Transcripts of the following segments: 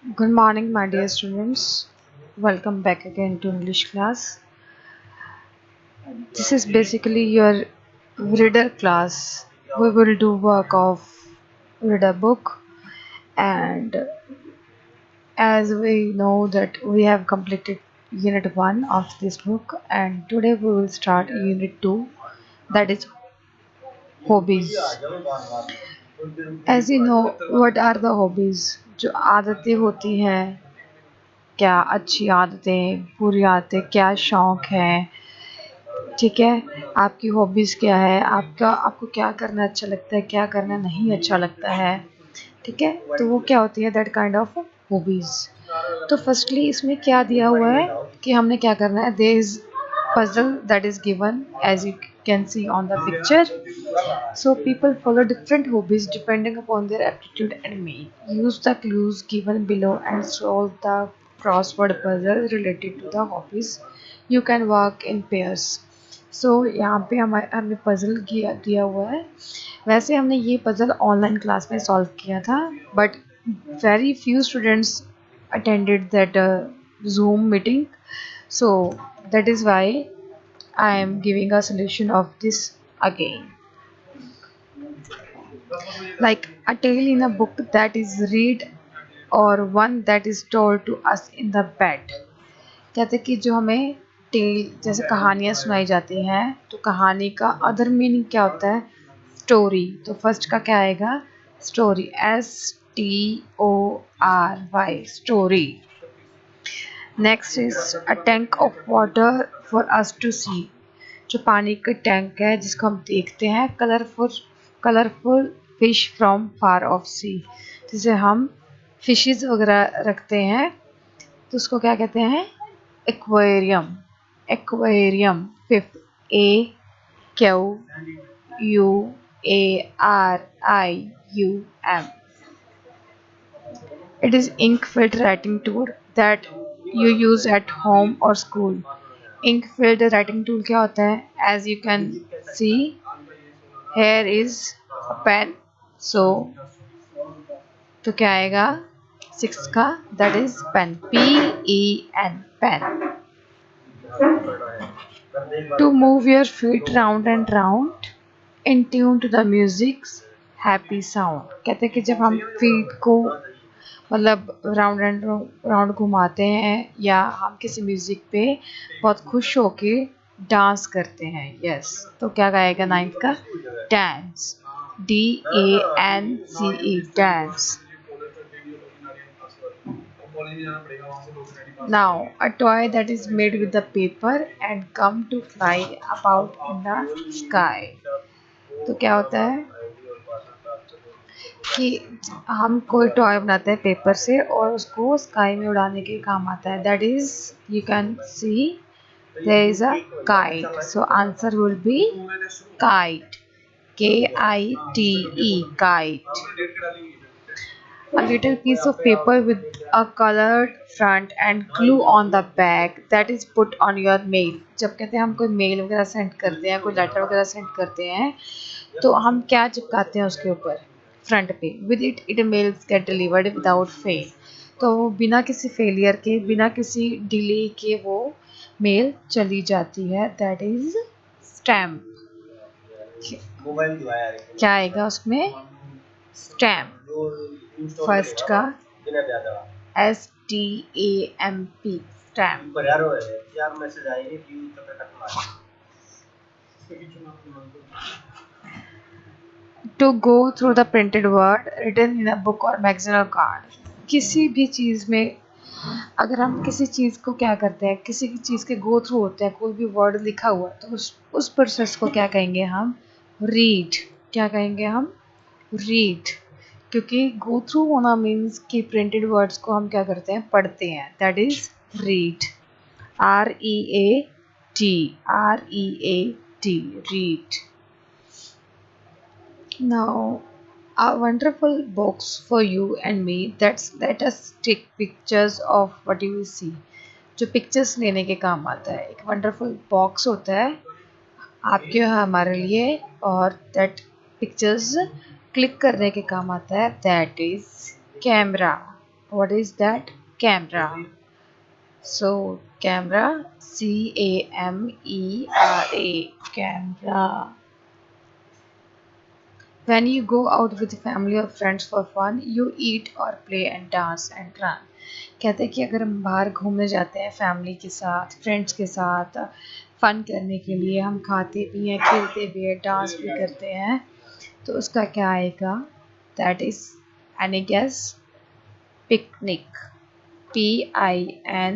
Good morning, my dear students. Welcome back again to English class. This is basically your reader class. We will do work of reader book, and as we know that we have completed unit 1 of this book, and today we will start unit 2, that is hobbies. As you know, what are the hobbies? जो आदतें होती हैं, क्या अच्छी आदतें, बुरी आदतें, क्या शौक है, ठीक है, आपकी हॉबीज़ क्या है, आपको क्या करना अच्छा लगता है, क्या करना नहीं अच्छा लगता है, ठीक है, तो वो क्या होती है दैट काइंड ऑफ हॉबीज़। तो फर्स्टली इसमें क्या दिया हुआ है कि हमने क्या करना है, there is puzzle that is given as you can see on the picture. So people follow different hobbies depending upon their aptitude and need. Use the clues given below and solve the crossword puzzle related to the hobbies. You can work in pairs. So यहाँ पे हमें puzzle दिया हुआ है। वैसे हमने ये puzzle online class में सॉल्व किया था, but very few students attended that Zoom meeting. So that is why I am giving a solution of this again. Like a tale in a book that is read or one that is told to us in the bed. कहते कि जो हमें tell जैसे कहानियाँ सुनाई जाती हैं, तो कहानी का अदर मीनिंग क्या होता है? स्टोरी। तो फर्स्ट का क्या आएगा? Story, STORY, story. Next is a tank of water for us to see, जो पानी का टैंक है जिसको हम देखते हैं। Colourful fish from far off sea, जिसे हम फिशेस वगैरह रखते हैं, तो उसको क्या कहते हैं? Aquarium. Aquarium. Fifth, AQUARIUM, it is ink filled writing tool that you use at home or school. ink filled writing tool क्या होता है? As you can see, here is a pen. So तो क्या आएगा? सिक्स का, that is pen, PEN, pen. To move your feet round and round in tune to the music's happy sound. कहते हैं कि जब हम फीट को मतलब राउंड एंड राउंड घुमाते हैं या हम किसी म्यूजिक पे बहुत खुश होके डांस करते हैं, यस, तो क्या गाएगा नाइन्थ का? Dance, DANCE, dance. Now, a toy that is made with the paper and come to fly about in the sky. तो क्या होता है कि हम कोई टॉय बनाते हैं पेपर से और उसको स्काई में उड़ाने के काम आता है, that is you can see there is a kite. So answer will be kite, KITE, kite. A little piece of paper with a colored front and glue on the back that is put on your mail. जब कहते हैं हम कोई mail वगैरह send करते हैं, कोई letter वगैरह सेंड करते हैं, तो हम क्या चिपकाते हैं उसके ऊपर? फ्रंट पे। With it it mails get delivered without fail. तो बिना किसी फेलियर के, बिना किसी डिले के वो मेल चली जाती है, दैट इज स्टैम्प। क्या आएगा उसमें? स्टैम्प। फर्स्ट का STAMP, stamp. To go through the printed word written in a book और मैगजीन और कार्ड। किसी भी चीज़ में अगर हम किसी चीज़ को क्या करते हैं, किसी चीज़ के गो थ्रू होते हैं, कोई भी वर्ड लिखा हुआ है, तो उस प्रोसेस को क्या कहेंगे हम? रीड। क्या कहेंगे हम? रीड। क्योंकि गो थ्रू होना मीन्स कि प्रिंटेड वर्ड्स को हम क्या करते हैं? पढ़ते हैं, that is read. READ, READ, read. Now, a wonderful box for you and me. Let us take pictures of what you will see. जो पिक्चर्स लेने के काम आता है, एक वंडरफुल बॉक्स होता है आपके और हमारे लिए, और दैट पिक्चर्स क्लिक करने के काम आता है, that is camera. What is that? Camera. So camera, CAMERA, camera. When you go out with family or friends for fun, you eat or play and dance and run. कहते हैं कि अगर हम बाहर घूमने जाते हैं फैमिली के साथ, फ्रेंड्स के साथ, फन करने के लिए, हम खाते भी हैं, खेलते भी हैं, डांस भी करते हैं, तो उसका क्या आएगा? That is any guess? Picnic. PIN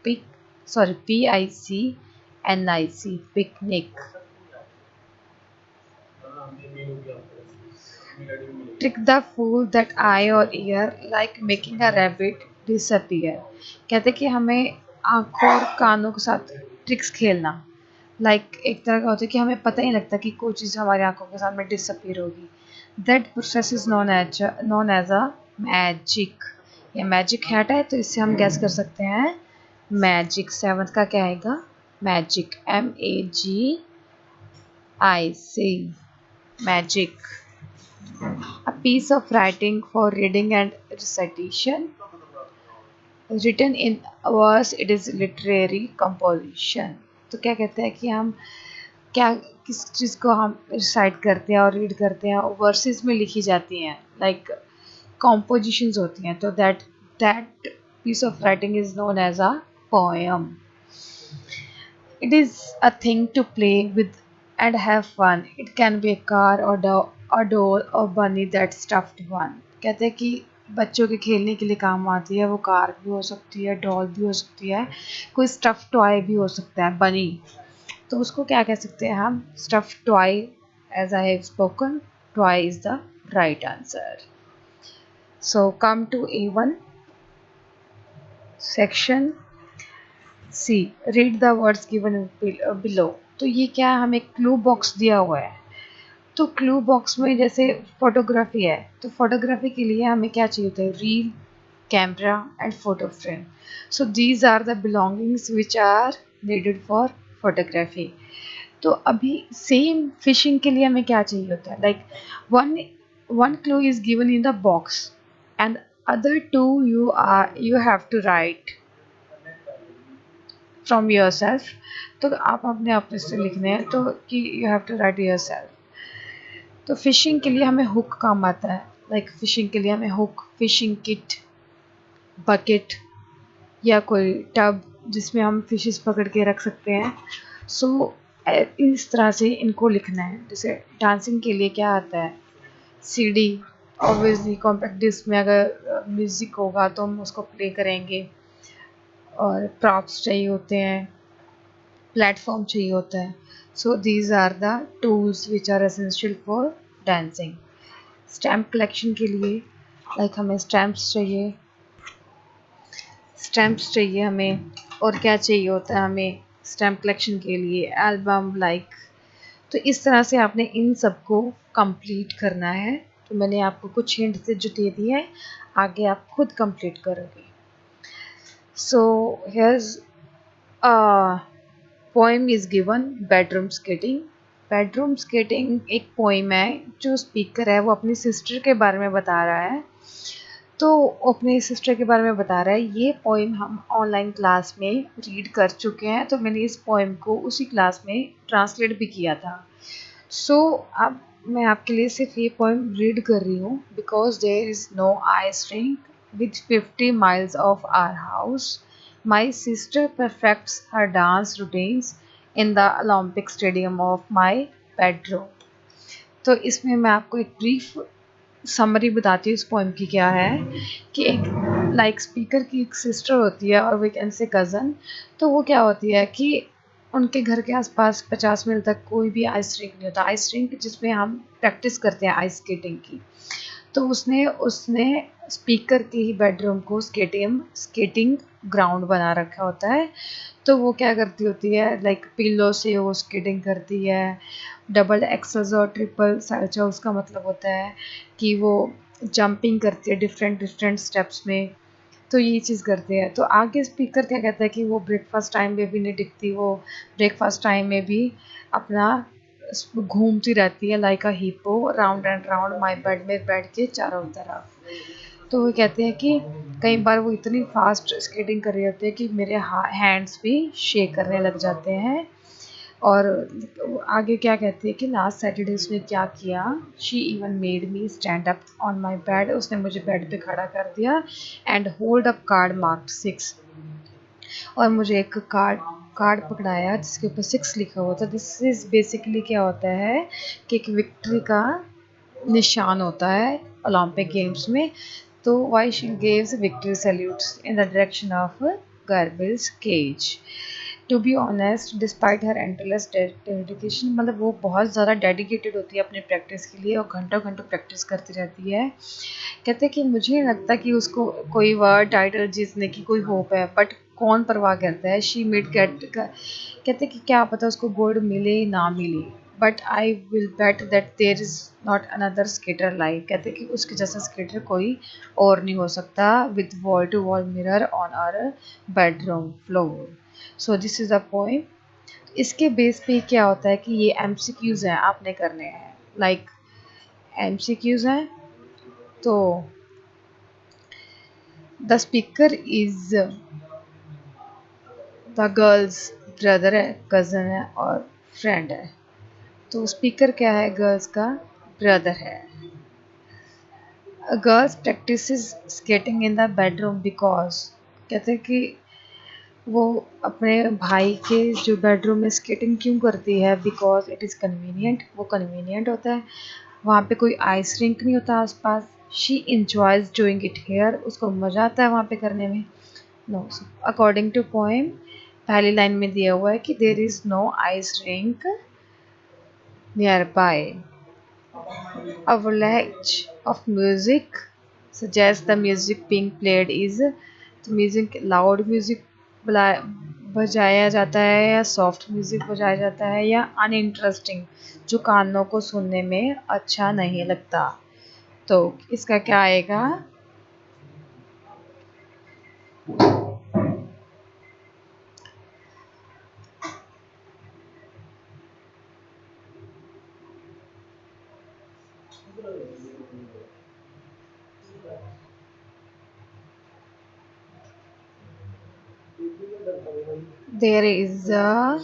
pic sorry PICNIC, picnic. Trick the fool that eye or ear like making a rabbit disappear. कहते कि हमें आंखों और कानों के साथ ट्रिक्स खेलना, एक तरह का होता है कि हमें पता ही लगता कि कोई चीज़ हमारी आंखों के सामने डिसअपीयर होगी. That process is known as a magic. ये मैजिक हैट है, तो इससे हम गैस कर सकते हैं मैजिक. सेवंथ का क्या आएगा? Magic. MAGIC, magic. A piece of writing for reading and recitation. Written in verse, it is literary composition. तो क्या कहते हैं कि हम क्या किस चीज़ को हम रिसाइट करते हैं और रीड करते हैं, वर्सेस में लिखी जाती हैं, कॉम्पोजिशंस होती हैं. तो that piece of writing is known as a poem. It is a thing to play with and have fun. It can be a car or doll or bunny that stuffed one. कहते हैं कि बच्चों के खेलने के लिए काम आती है. वो कार भी हो सकती है, डॉल भी हो सकती है, कोई स्टफ टॉय भी हो सकता है, बनी. तो उसको क्या कह सकते हैं हम? Stuff toy. As I have spoken, toy is the right answer. So come to A1 section. See. Read the words given below. तो ये क्या है? हमें क्लू बॉक्स दिया हुआ है. तो क्लू बॉक्स में जैसे फोटोग्राफी है, तो फोटोग्राफी के लिए हमें क्या चाहिए होता है? Reel, camera and photo frame. So these are the belongings which are needed for photography. तो अभी सेम फिशिंग के लिए हमें क्या चाहिए होता है? One one clue is given in the box and other two you have to write from your self. तो आप अपने अपने से लिखने हैं, तो कि you have to write your self. तो फिशिंग के लिए हमें हुक काम आता है. फिशिंग के लिए हमें हुक, फिशिंग किट, बकेट या कोई टब जिसमें हम फिशेस पकड़ के रख सकते हैं. सो इस तरह से इनको लिखना है. जैसे डांसिंग के लिए क्या आता है? CD. ऑब्वियसली कॉम्पैक्ट डिस्क में अगर म्यूज़िक होगा तो हम उसको प्ले करेंगे. और प्रॉप्स चाहिए होते हैं, प्लेटफॉर्म चाहिए होता है. So these are the tools which are essential for dancing. Stamp collection के लिए हमें स्टैम्प्स चाहिए हमें. और क्या चाहिए होता है हमें स्टैम्प कलेक्शन के लिए? एल्बम. तो इस तरह से आपने इन सबको कंप्लीट करना है. तो मैंने आपको कुछ हिंट से जो दे दिए हैं, आगे आप खुद कंप्लीट करोगे. So here's poem is given, bedroom skating. Bedroom skating एक पोएम है. जो स्पीकर है वो अपनी सिस्टर के बारे में बता रहा है. तो अपने सिस्टर के बारे में बता रहा है. ये पोएम हम ऑनलाइन क्लास में रीड कर चुके हैं, तो मैंने इस पोएम को उसी क्लास में ट्रांसलेट भी किया था. सो अब मैं आपके लिए सिर्फ ये पोएम रीड कर रही हूँ. Because there is no ice rink with 50 miles of our house. My sister perfects her dance routines in the Olympic stadium of my bedroom. तो इसमें मैं आपको एक ब्रीफ समरी बताती हूँ इस पोएम की. क्या है कि एक स्पीकर की एक सिस्टर होती है, और वी कैन से कज़न. तो वो क्या होती है कि उनके घर के आसपास 50 मील तक कोई भी आइस रिंक नहीं होता. आइस रिंक जिसमें हम प्रैक्टिस करते हैं आइस स्केटिंग की. तो उसने स्पीकर के ही बेडरूम को स्केटिंग ग्राउंड बना रखा होता है. तो वो क्या करती होती है? पिल्लो से वो स्केटिंग करती है. डबल एक्सेस और ट्रिपल साइड, उसका मतलब होता है कि वो जंपिंग करती है डिफरेंट स्टेप्स में. तो ये चीज़ करते हैं. तो आगे स्पीकर क्या कहता है कि वो ब्रेकफास्ट टाइम में भी नहीं टिकती. वो ब्रेकफास्ट टाइम में भी अपना घूमती रहती है like a hippo round and round my bed में बैठ के चारों तरफ. तो वो कहते हैं कि कई बार वो इतनी फास्ट स्केटिंग कर रहे होते हैं कि मेरे हैंड्स भी शेक करने लग जाते हैं। और आगे क्या कहती है कि लास्ट सैटरडे उसने क्या किया, she even made me stand up on my bed, उसने मुझे बेड पे खड़ा कर दिया and hold up card marked 6, और मुझे एक कार्ड कार्ड पकड़ाया जिसके ऊपर 6 लिखा हुआ था। दिस इज बेसिकली क्या होता है कि एक विक्ट्री का निशान होता है ओलंपिक गेम्स में। तो why she gives victory salutes in the direction of garbage cage. To be honest despite her endless dedication, मतलब वो बहुत ज़्यादा डेडिकेटेड होती है अपने प्रैक्टिस के लिए और घंटों घंटों प्रैक्टिस करती रहती है। कहते हैं कि मुझे नहीं लगता कि उसको कोई वर्ल्ड टाइटल जीतने की कोई होप है, बट कौन परवाह करता है। शी मिड गेट, कहते हैं कि क्या पता उसको गोल्ड मिले ना मिले, but I will bet that there is not another skater like, कहते हैं कि उसके जैसा स्केटर कोई और नहीं हो सकता with wall to wall mirror on our bedroom floor. So this is a poem. इसके बेस पे क्या होता है कि ये एमसीक्यूज हैं आपने करने हैं, लाइक एमसीक्यूज हैं। तो the speaker is the girls brother है, कज़न है और फ्रेंड है। तो स्पीकर क्या है, गर्ल्स का ब्रदर है। Girls practice skating in the bedroom because, कहते हैं कि वो अपने भाई के जो बेडरूम में स्केटिंग क्यों करती है, बिकॉज इट इज़ कन्वीनियंट, वो कन्वीनियंट होता है, वहाँ पे कोई आइस रिंक नहीं होता आसपास। She enjoys doing it here, उसको मज़ा आता है वहाँ पे करने में। नो, अकॉर्डिंग टू पोएम पहली लाइन में दिया हुआ है कि there is no ice rink nearby. A village of music suggests the music being played is, तो म्यूजिक लाउड म्यूजिक बजाया जाता है या सॉफ्ट म्यूजिक बजाया जाता है या अनइंटरेस्टिंग जो कानों को सुनने में अच्छा नहीं लगता। तो इसका क्या आएगा, देयर इज अ,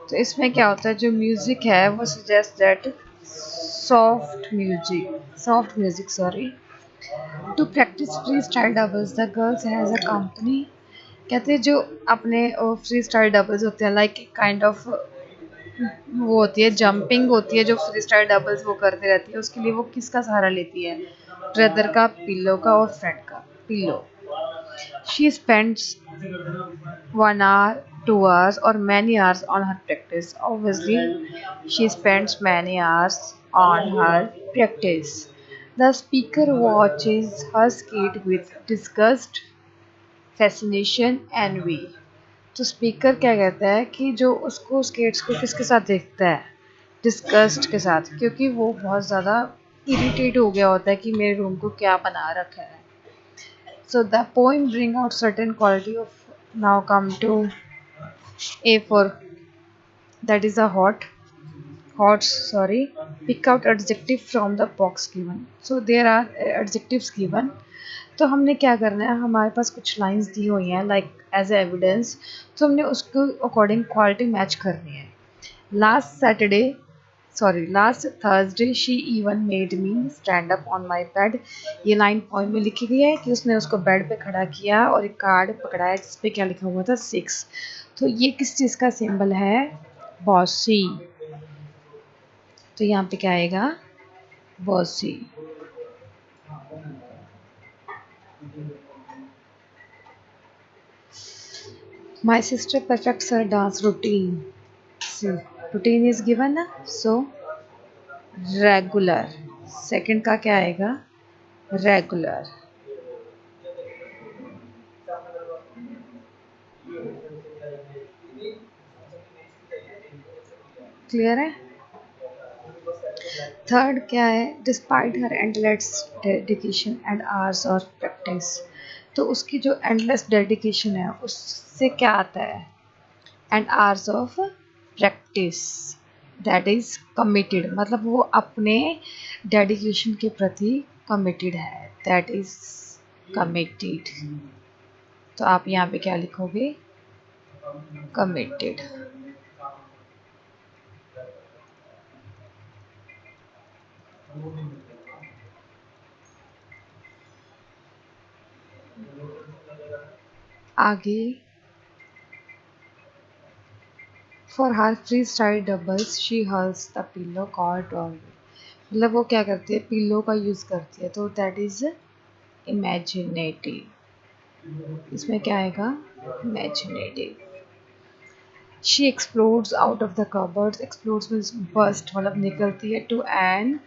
तो इसमें क्या होता है जो म्यूजिक है वो suggest that soft music sorry to practise freestyle doubles the girls has a company. कहते हैं जो अपने फ्री स्टाइल डबल्स होते हैं लाइक काइंड ऑफ वो होती है जंपिंग होती है जो फ्री स्टाइल डबल्स वो करते रहती है, उसके लिए वो किसका सहारा लेती है, ब्रदर का, पिल्लो का और फ्रेंड का। Pillow, she spends 1 hour, 2 hours, or many hours on her practice. Obviously, she spends many hours on her practice. The speaker watches her skate with disgust, fascination, envy. तो speaker क्या कहता है कि जो उसको स्केट्स को किसके साथ देखता है, डिस्गस्ट के साथ, क्योंकि वो बहुत ज़्यादा इरिटेट हो गया होता है कि मेरे रूम को क्या बना रखा है। So the poem bring out certain quality of, now come to A for, that is a hot, sorry, pick out adjective from the box given. So there are adjectives given. तो हमने क्या करना है, हमारे पास कुछ लाइंस दी हुई हैं like as evidence, तो हमने उसको अकॉर्डिंग क्वालिटी मैच करनी है। Last Saturday, sorry last Thursday she even made me stand up on my bed, ये लाइन पॉइंट में लिखी गई है कि उसने उसको बेड पे खड़ा किया और एक कार्ड पकड़ाया जिस पे क्या लिखा हुआ था 6। तो ये किस चीज़ का सिंबल है, बॉसी। तो यहाँ पे क्या आएगा, bossy. My sister perfects her dance routine. So, routine is given ना, so रेगुलर, सेकंड का क्या आएगा, रेगुलर। क्लियर है? थर्ड क्या है, despite her endless dedication and hours और प्रैक्टिस। तो उसकी जो एंडलेस डेडिकेशन है उससे क्या आता है, and hours of practice, that is committed, मतलब वो अपने डेडिकेशन के प्रति कमिटेड है, दैट इज कमिटेड। तो आप यहाँ पे क्या लिखोगे, कमिटेड। आगे, for her freestyle doubles she hurls the pillow cord on, मतलब वो क्या करती है, पिलो का यूज़ करती है, तो दैट इज इमेजिनेटिव। इसमें क्या आएगा, imaginative. She explodes out of the cupboards, explodes means burst, मतलब निकलती है, to an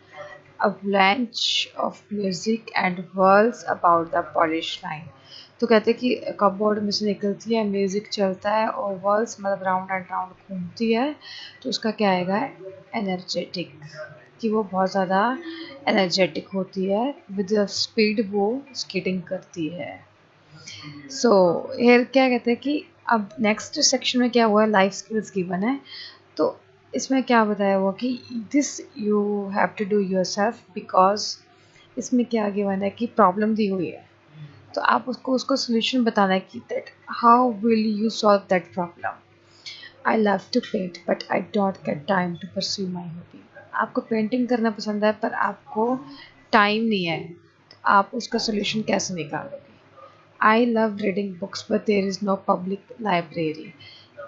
avalanche of music and whirls about the polished line। तो कहते हैं कि कपबोर्ड में से निकलती है, म्यूजिक चलता है और वर्ल्स मतलब राउंड एंड राउंड घूमती है, तो उसका क्या आएगा, एनर्जेटिक, कि वो बहुत ज़्यादा एनर्जेटिक होती है, विद स्पीड वो स्केटिंग करती है। सो हेयर क्या कहते हैं कि अब नेक्स्ट सेक्शन में क्या हुआ है, लाइफ स्किल्स गिवन है, तो इसमें क्या बताया हुआ कि this you have to do your self, because इसमें क्या गिवन है कि प्रॉब्लम दी हुई है, तो आप उसको सोल्यूशन बताना है कि that how will you solve that problem. I love to paint but I don't get time to pursue my hobby. आपको पेंटिंग करना पसंद है पर आपको टाइम नहीं है, तो आप उसका सोल्यूशन कैसे निकालोगे। I love reading books but there is no public library.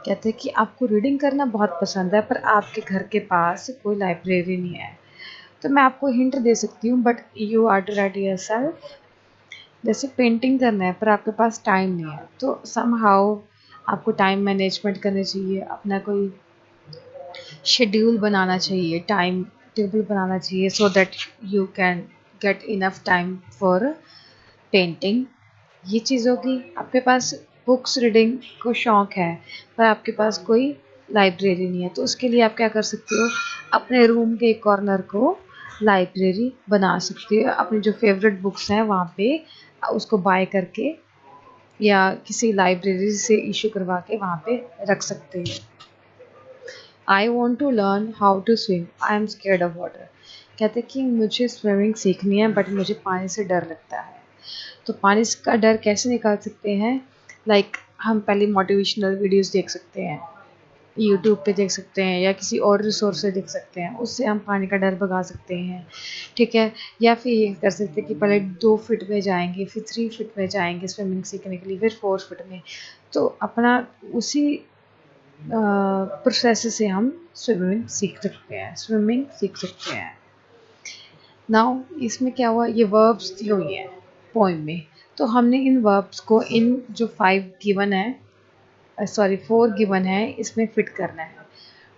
कहते हैं कि आपको रीडिंग करना बहुत पसंद है पर आपके घर के पास कोई लाइब्रेरी नहीं है, तो मैं आपको हिंट दे सकती हूँ, but you are to write yourself. जैसे पेंटिंग करना है पर आपके पास टाइम नहीं है, तो समहाउ आपको टाइम मैनेजमेंट करना चाहिए, अपना कोई शेड्यूल बनाना चाहिए, टाइम टेबल बनाना चाहिए, so that you can get enough time for painting. ये चीज़ होगी। आपके पास बुक्स रीडिंग को शौक है पर आपके पास कोई लाइब्रेरी नहीं है, तो उसके लिए आप क्या कर सकते हो, अपने रूम के एक कॉर्नर को लाइब्रेरी बना सकते हो, अपनी जो फेवरेट बुक्स हैं वहाँ पे उसको बाय करके या किसी लाइब्रेरी से इशू करवा के वहाँ पे रख सकते हैं। I want to learn how to swim, I am scared of water. कहते हैं कि मुझे स्विमिंग सीखनी है बट मुझे पानी से डर लगता है। तो पानी का डर कैसे निकाल सकते हैं, लाइक हम पहले मोटिवेशनल वीडियोस देख सकते हैं, यूट्यूब पे देख सकते हैं या किसी और रिसोर्स से देख सकते हैं, उससे हम पानी का डर भगा सकते हैं, ठीक है। या फिर ये कर सकते हैं कि पहले 2 फीट में जाएंगे, फिर 3 फीट में जाएंगे स्विमिंग सीखने के लिए, फिर 4 फीट में, तो अपना उसी प्रोसेस से हम स्विमिंग सीख सकते हैं। नाउ इसमें क्या हुआ, ये वर्ब्स दी हुई हैं पोइम में, तो हमने इन वर्ब्स को इन जो 5 गिवन है, सॉरी 4 गिवन है, इसमें फिट करना है।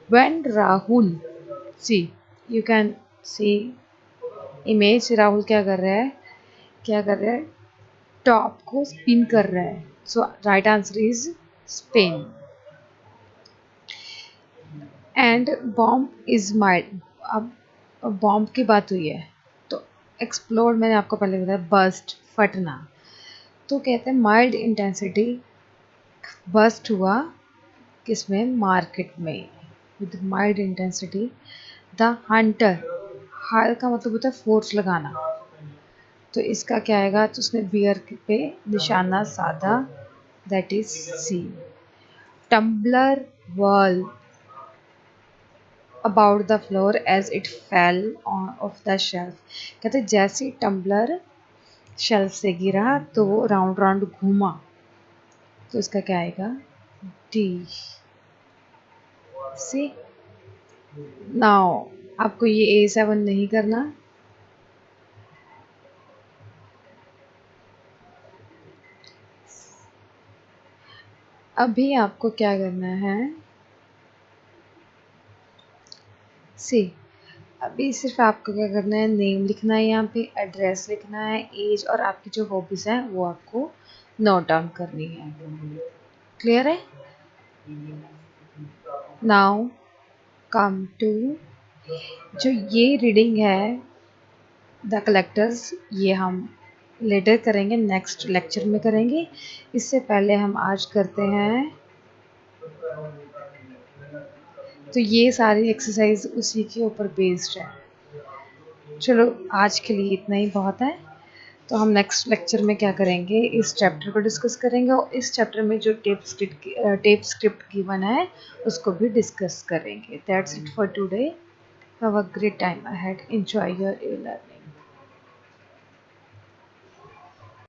When Rahul, see you can see image, Rahul क्या कर रहा है, क्या कर रहा है, टॉप को स्पिन कर रहा है, so right answer is spin. And bomb is mild, अब बॉम्ब की बात हुई है, तो एक्सप्लोड मैंने आपको पहले बताया, बस्ट फटना, तो कहते हैं माइल्ड इंटेंसिटी, बस्ट हुआ किसमें, मार्केट में, with mild intensity. The hunter, हाल का मतलब होता है फोर्स लगाना, तो इसका क्या आएगा, तो उसने बियर पे निशाना साधा, that is C. Tumbler whirl about the floor as it fell off the shelf, कहते जैसे टम्बलर शेल्फ से गिरा तो वो राउंड राउंड घूमा, तो इसका क्या आएगा, डी। सी, नाउ आपको ये A7 नहीं करना, अभी आपको क्या करना है, सी अभी सिर्फ आपको क्या करना है, नेम लिखना है, यहाँ पे एड्रेस लिखना है, एज और आपकी जो हॉबीज़ हैं वो आपको नोट डाउन करनी है। क्लियर है? नाउ कम टू जो ये रीडिंग है द कलेक्टर्स, ये हम लेटर करेंगे, नेक्स्ट लेक्चर में करेंगे। इससे पहले हम आज करते हैं, तो ये सारी एक्सरसाइज उसी के ऊपर बेस्ड है। चलो आज के लिए इतना ही बहुत है। तो हम नेक्स्ट लेक्चर में क्या करेंगे, इस चैप्टर को डिस्कस करेंगे और इस चैप्टर में जो टेप स्क्रिप्ट गिवन है उसको भी डिस्कस करेंगे। That's it for today. Have a great time ahead, enjoy your e learning.